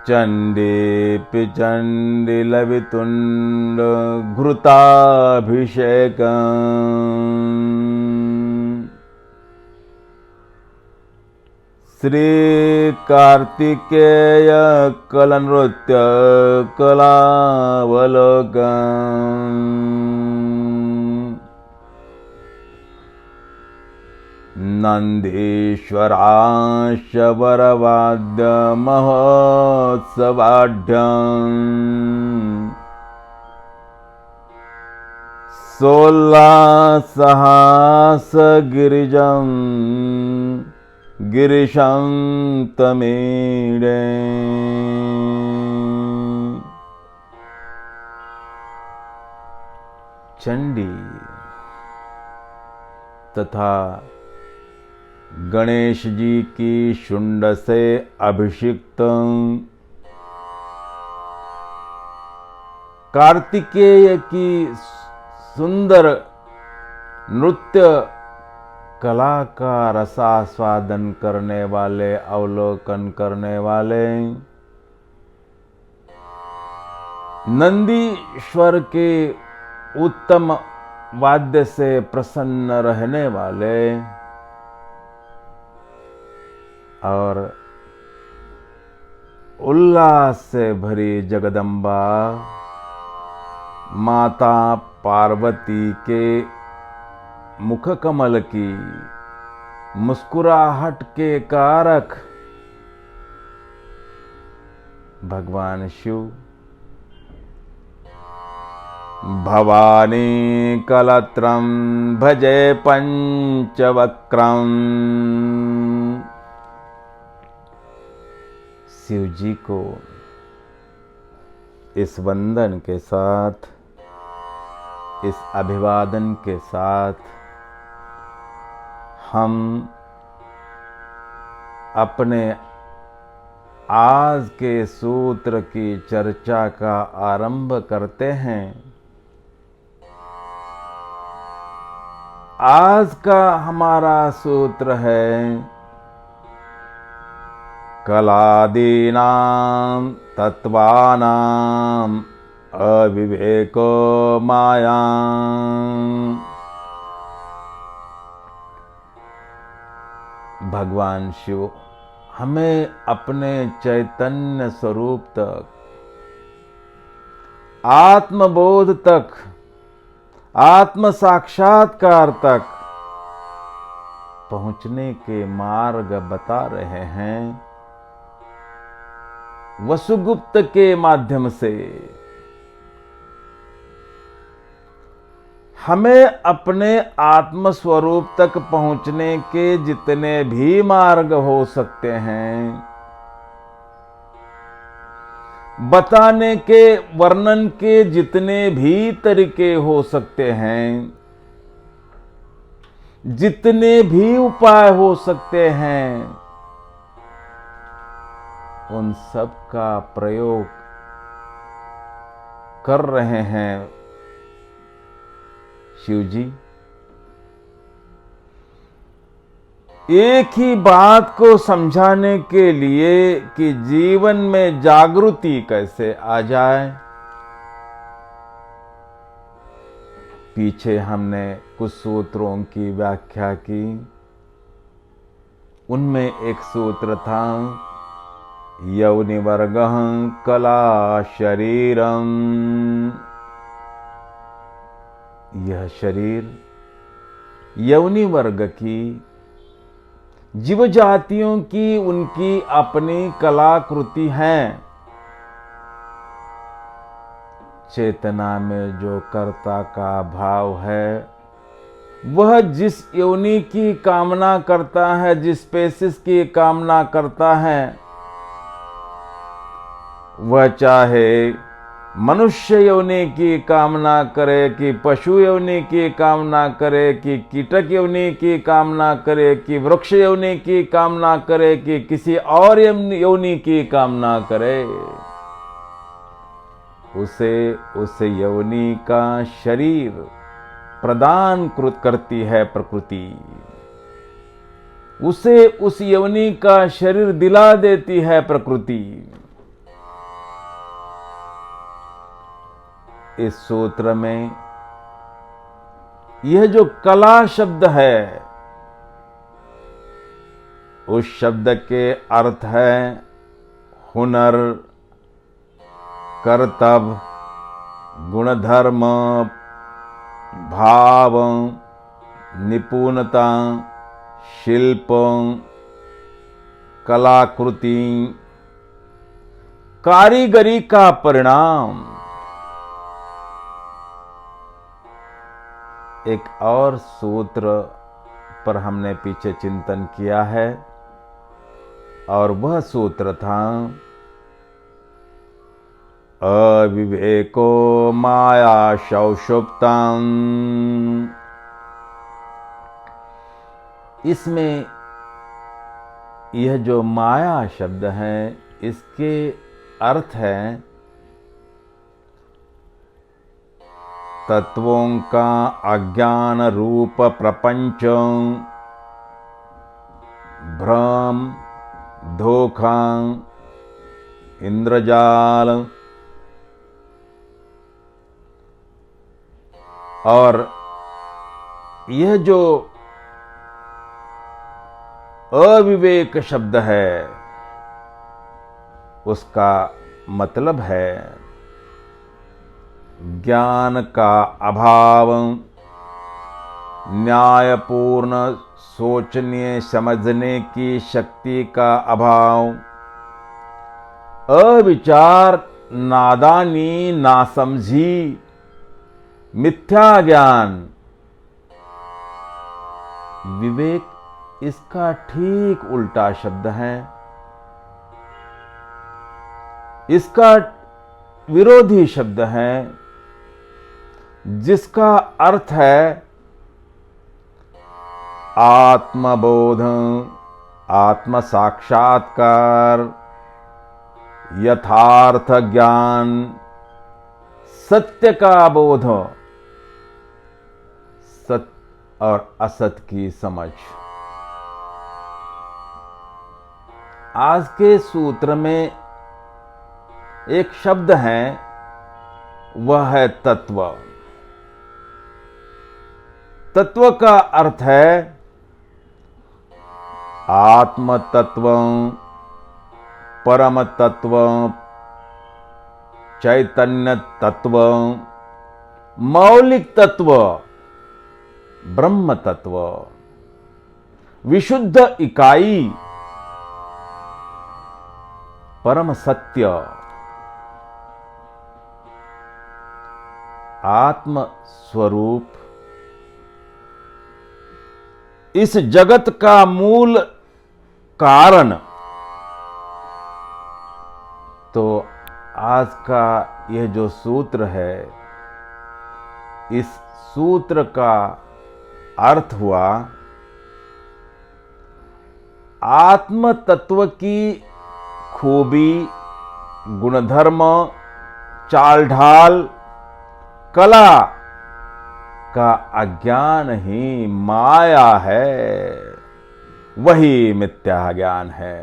चण्डेऽपि चण्डिलवितुण्ड घृताभिषेकम् श्री कार्तिकेय कलनृत्य कलावलोकन् नन्दीश्वराश वरवाद्य महोत्सवाढ्यम् सोल्लासहास गिरिजं गिरिशं तमीडे चंडी तथा गणेश जी की शुंड से अभिषिक्त कार्तिकेय की सुंदर नृत्य कला का रसास्वादन करने वाले, अवलोकन करने वाले नंदीश्वर के उत्तम वाद्य से प्रसन्न रहने वाले और उल्लास से भरी जगदम्बा माता पार्वती के मुख कमल की मुस्कुराहट के कारक भगवान शिव भवानी कलत्रं भजे पंचवक्रम शिव जी को इस वंदन के साथ, इस अभिवादन के साथ हम अपने आज के सूत्र की चर्चा का आरंभ करते हैं। आज का हमारा सूत्र है कलादीनां तत्वानां अविवेको माया। भगवान शिव हमें अपने चैतन्य स्वरूप तक, आत्मबोध तक, आत्म साक्षात्कार तक पहुंचने के मार्ग बता रहे हैं वसुगुप्त के माध्यम से। हमें अपने आत्म स्वरूप तक पहुंचने के जितने भी मार्ग हो सकते हैं, बताने के, वर्णन के जितने भी तरीके हो सकते हैं, जितने भी उपाय हो सकते हैं, उन सब का प्रयोग कर रहे हैं शिव जी। एक ही बात को समझाने के लिए कि जीवन में जागृति कैसे आ जाए। पीछे हमने कुछ सूत्रों की व्याख्या की, उनमें एक सूत्र था यौनिवर्गः कला शरीरम। यह शरीर यौनि वर्ग की जीव जातियों की उनकी अपनी कलाकृति है। चेतना में जो कर्ता का भाव है, वह जिस योनि की कामना करता है, जिस स्पेसिस की कामना करता है, वह चाहे मनुष्य योनि की कामना करे, कि पशु योनि की कामना करे, कि कीटक योनि की कामना करे, कि वृक्ष योनि की कामना करे, कि किसी और योनि की कामना करे, उसे उस योनि का शरीर प्रदान करती है प्रकृति। उसे उस योनि का शरीर दिला देती है प्रकृति। इस सूत्र में यह जो कला शब्द है, उस शब्द के अर्थ है हुनर, कर्तव्य, गुणधर्म, भाव, निपुणता, शिल्प, कलाकृति, कारीगरी का परिणाम। एक और सूत्र पर हमने पीछे चिंतन किया है और वह सूत्र था अविवेको माया सौषुप्तम्। इसमें यह जो माया शब्द है, इसके अर्थ है तत्वों का अज्ञान रूप प्रपंच, भ्रम, धोखा, इंद्रजाल और यह जो अविवेक शब्द है, उसका मतलब है ज्ञान का अभाव, न्यायपूर्ण सोचने समझने की शक्ति का अभाव, अविचार, नादानी, नासमझी, मिथ्या ज्ञान। विवेक इसका ठीक उल्टा शब्द है, इसका विरोधी शब्द है, जिसका अर्थ है आत्मबोध, आत्म साक्षात्कार, यथार्थ ज्ञान, सत्य का बोध, सत्य और असत की समझ। आज के सूत्र में एक शब्द है, वह है तत्व। तत्व का अर्थ है आत्म तत्व, परम तत्व, चैतन्य तत्व, मौलिक तत्व, ब्रह्म तत्व, विशुद्ध इकाई, परम सत्य, आत्म स्वरूप, इस जगत का मूल कारण। तो आज का यह जो सूत्र है, इस सूत्र का अर्थ हुआ आत्म तत्व की खूबी, गुणधर्म, चाल ढाल, कला का अज्ञान ही माया है, वही मिथ्या ज्ञान है।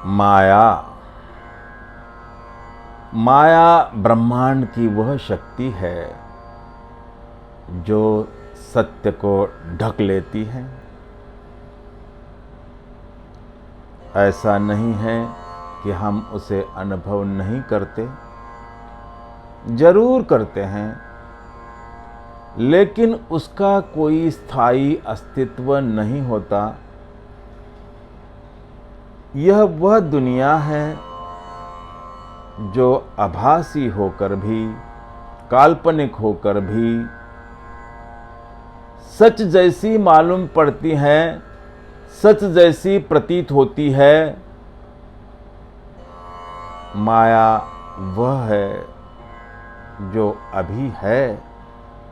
माया, माया ब्रह्मांड की वह शक्ति है जो सत्य को ढक लेती है। ऐसा नहीं है कि हम उसे अनुभव नहीं करते, जरूर करते हैं, लेकिन उसका कोई स्थायी अस्तित्व नहीं होता। यह वह दुनिया है जो आभासी होकर भी, काल्पनिक होकर भी सच जैसी मालूम पड़ती है, सच जैसी प्रतीत होती है। माया वह है जो अभी है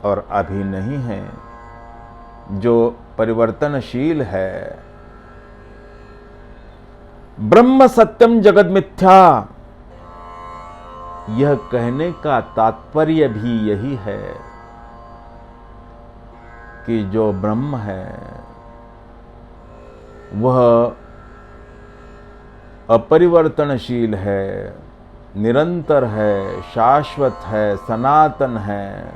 और अभी नहीं है, जो परिवर्तनशील है। ब्रह्म सत्यम जगत मिथ्या, यह कहने का तात्पर्य भी यही है कि जो ब्रह्म है वह अपरिवर्तनशील है, निरंतर है, शाश्वत है, सनातन है,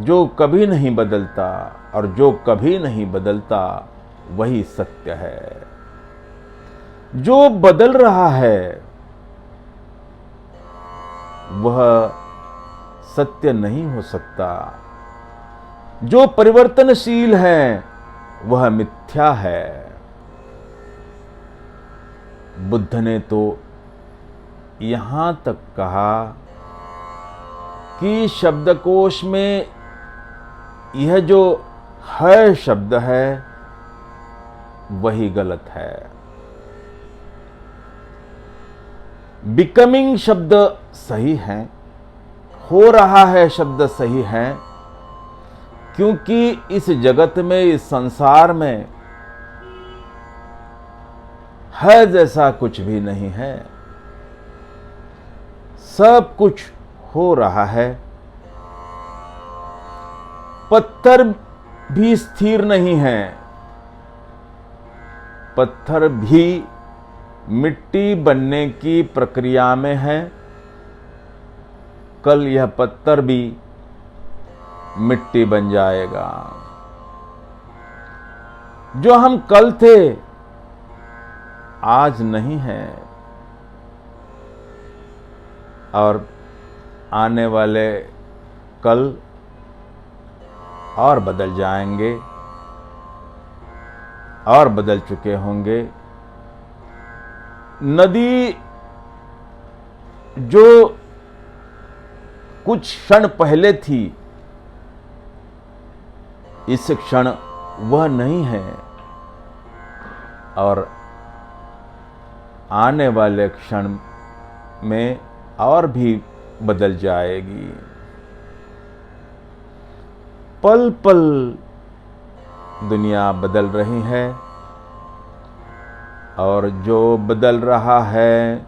जो कभी नहीं बदलता, और जो कभी नहीं बदलता वही सत्य है। जो बदल रहा है वह सत्य नहीं हो सकता। जो परिवर्तनशील है वह मिथ्या है। बुद्ध ने तो यहां तक कहा कि शब्दकोश में यह जो है शब्द है वही गलत है। बिकमिंग शब्द सही है, हो रहा है शब्द सही है, क्योंकि इस जगत में, इस संसार में है जैसा कुछ भी नहीं है। सब कुछ हो रहा है। पत्थर भी स्थिर नहीं है, पत्थर भी मिट्टी बनने की प्रक्रिया में है। कल यह पत्थर भी मिट्टी बन जाएगा। जो हम कल थे आज नहीं है, और आने वाले कल और बदल जाएंगे और बदल चुके होंगे। नदी जो कुछ क्षण पहले थी, इस क्षण वह नहीं है, और आने वाले क्षण में और भी बदल जाएगी। पल पल दुनिया बदल रही है, और जो बदल रहा है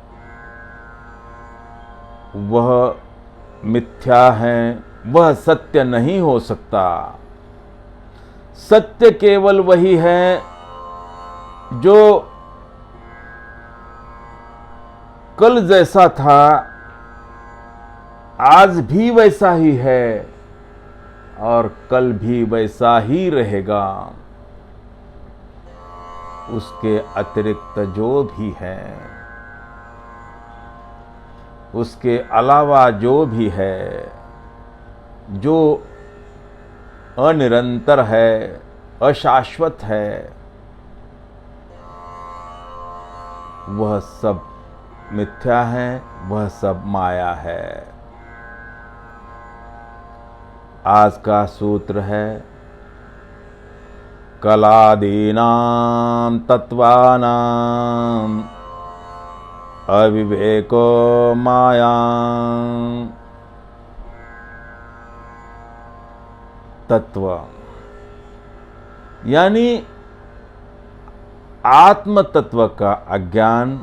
वह मिथ्या है, वह सत्य नहीं हो सकता। सत्य केवल वही है जो कल जैसा था आज भी वैसा ही है, और कल भी वैसा ही रहेगा। उसके अतिरिक्त जो भी है, उसके अलावा जो भी है, जो अनिरंतर है, अशाश्वत है, वह सब मिथ्या है, वह सब माया है। आज का सूत्र है कलादीनां तत्वानां अविवेको माया। तत्व यानी आत्म तत्व का अज्ञान,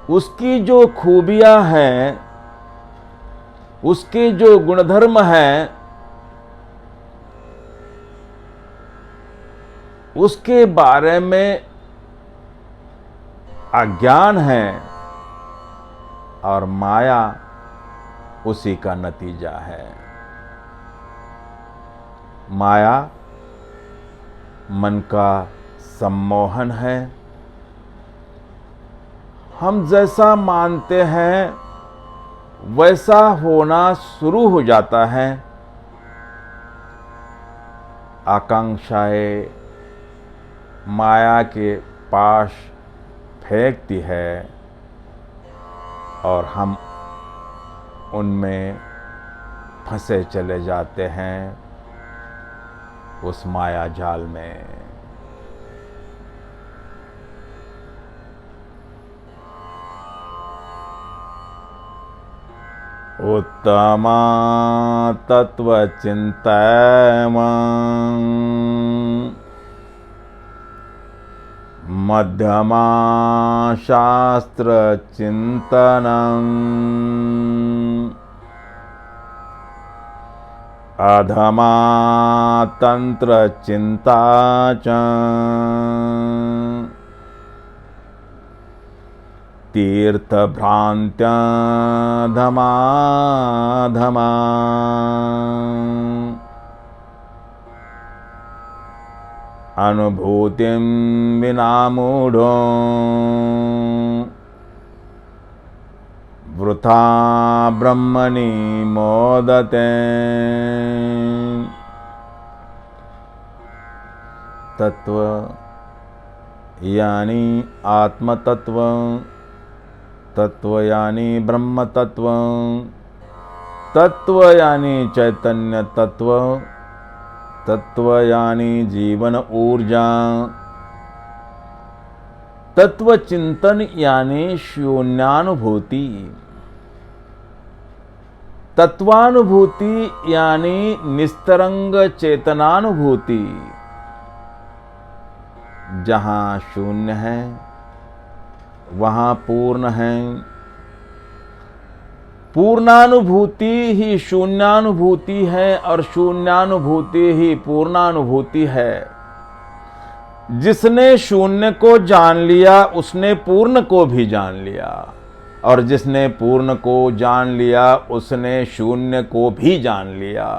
उसकी जो खूबियां हैं, उसके जो गुणधर्म हैं, उसके बारे में अज्ञान है, और माया उसी का नतीजा है। माया मन का सम्मोहन है। हम जैसा मानते हैं वैसा होना शुरू हो जाता है। आकांक्षाएं माया के पास फेंकती है, और हम उनमें फंसे चले जाते हैं, उस माया जाल में। उत्तमा तत्व चिंतन मध्यमा शास्त्र चिंतन अधमा तंत्र चिंता च तीर्थ भ्रांत्यधमा धमा अनुभूतिं विना मूढ़ो वृथा ब्रह्मणि मोदते। तत्व यानी आत्मतत्व, तत्व यानी ब्रह्म तत्व, तत्व यानी चैतन्य तत्व, तत्व यानी जीवन ऊर्जा, तत्व चिंतन यानी शून्यानुभूति, तत्वानुभूति यानी निस्तरंग चेतनानुभूति। जहाँ शून्य है वहाँ पूर्ण है। पूर्णानुभूति ही शून्यानुभूति है और शून्यानुभूति ही पूर्णानुभूति है। जिसने शून्य को जान लिया उसने पूर्ण को भी जान लिया, और जिसने पूर्ण को जान लिया उसने शून्य को भी जान लिया।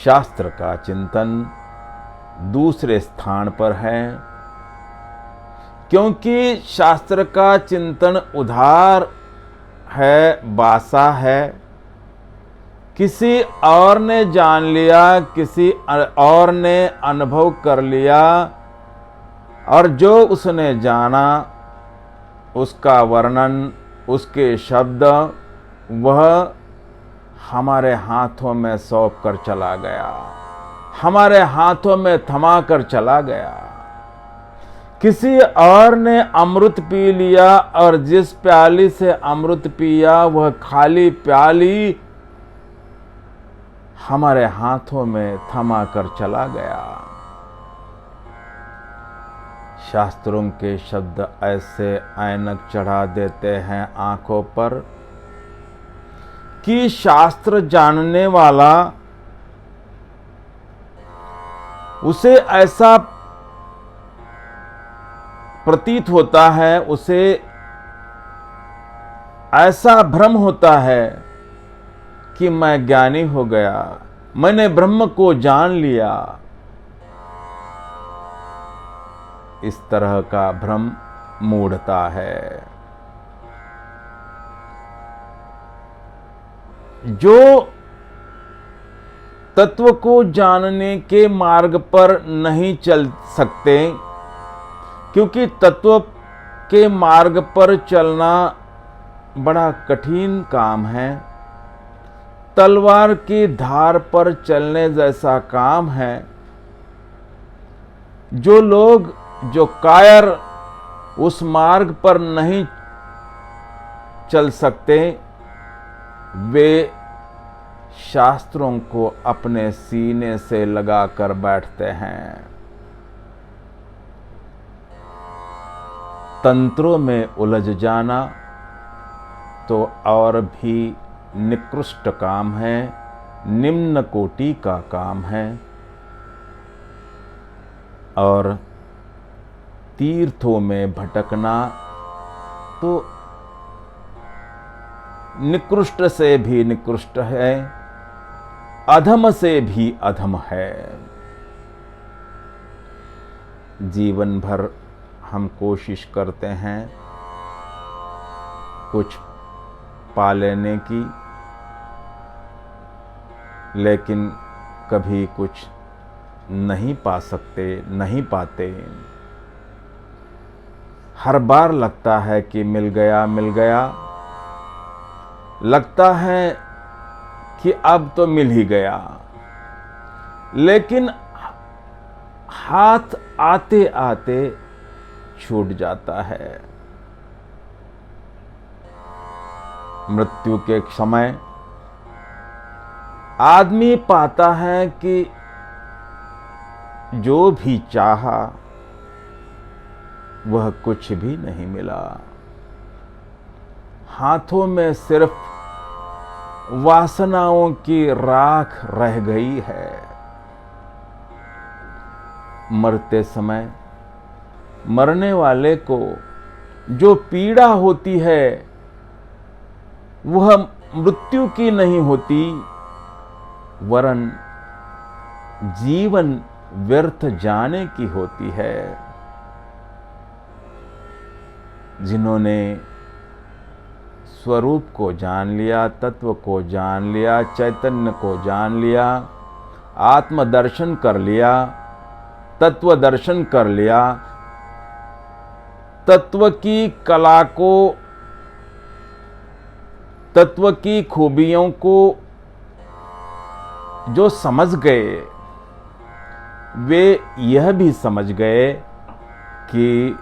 शास्त्र का चिंतन दूसरे स्थान पर है, क्योंकि शास्त्र का चिंतन उधार है, बासा है। किसी और ने जान लिया, किसी और ने अनुभव कर लिया, और जो उसने जाना उसका वर्णन, उसके शब्द वह हमारे हाथों में सौंप कर चला गया, हमारे हाथों में थमा कर चला गया। किसी और ने अमृत पी लिया, और जिस प्याली से अमृत पिया वह खाली प्याली हमारे हाथों में थमा कर चला गया। शास्त्रों के शब्द ऐसे ऐनक चढ़ा देते हैं आंखों पर कि शास्त्र जानने वाला उसे ऐसा प्रतीत होता है, उसे ऐसा भ्रम होता है कि मैं ज्ञानी हो गया, मैंने ब्रह्म को जान लिया। इस तरह का भ्रम मूढ़ता है। जो तत्व को जानने के मार्ग पर नहीं चल सकते, क्योंकि तत्व के मार्ग पर चलना बड़ा कठिन काम है, तलवार की धार पर चलने जैसा काम है। जो लोग, जो कायर उस मार्ग पर नहीं चल सकते, वे शास्त्रों को अपने सीने से लगाकर बैठते हैं। तंत्रों में उलझ जाना तो और भी निकृष्ट काम है, निम्न कोटि का काम है। और तीर्थों में भटकना तो निकृष्ट से भी निकृष्ट है, अधम से भी अधम है। जीवन भर हम कोशिश करते हैं कुछ पा लेने की, लेकिन कभी कुछ नहीं पा सकते, नहीं पाते। हर बार लगता है कि मिल गया, मिल गया, लगता है कि अब तो मिल ही गया, लेकिन हाथ आते आते छूट जाता है। मृत्यु के समय आदमी पाता है कि जो भी चाहा वह कुछ भी नहीं मिला। हाथों में सिर्फ वासनाओं की राख रह गई है। मरते समय मरने वाले को जो पीड़ा होती है वह मृत्यु की नहीं होती, वरन जीवन व्यर्थ जाने की होती है। जिन्होंने स्वरूप को जान लिया, तत्व को जान लिया, चैतन्य को जान लिया, आत्मदर्शन कर लिया, तत्व दर्शन कर लिया, तत्व की कला को, तत्व की खूबियों को जो समझ गए, वे यह भी समझ गए कि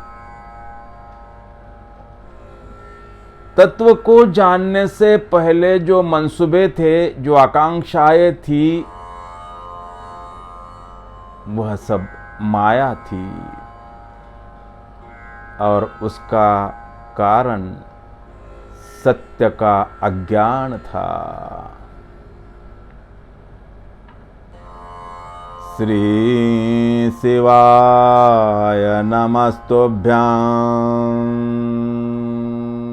तत्व को जानने से पहले जो मंसूबे थे, जो आकांक्षाएं थी, वह सब माया थी और उसका कारण सत्य का अज्ञान था। श्री शिवाय नमस्तुभ्यां।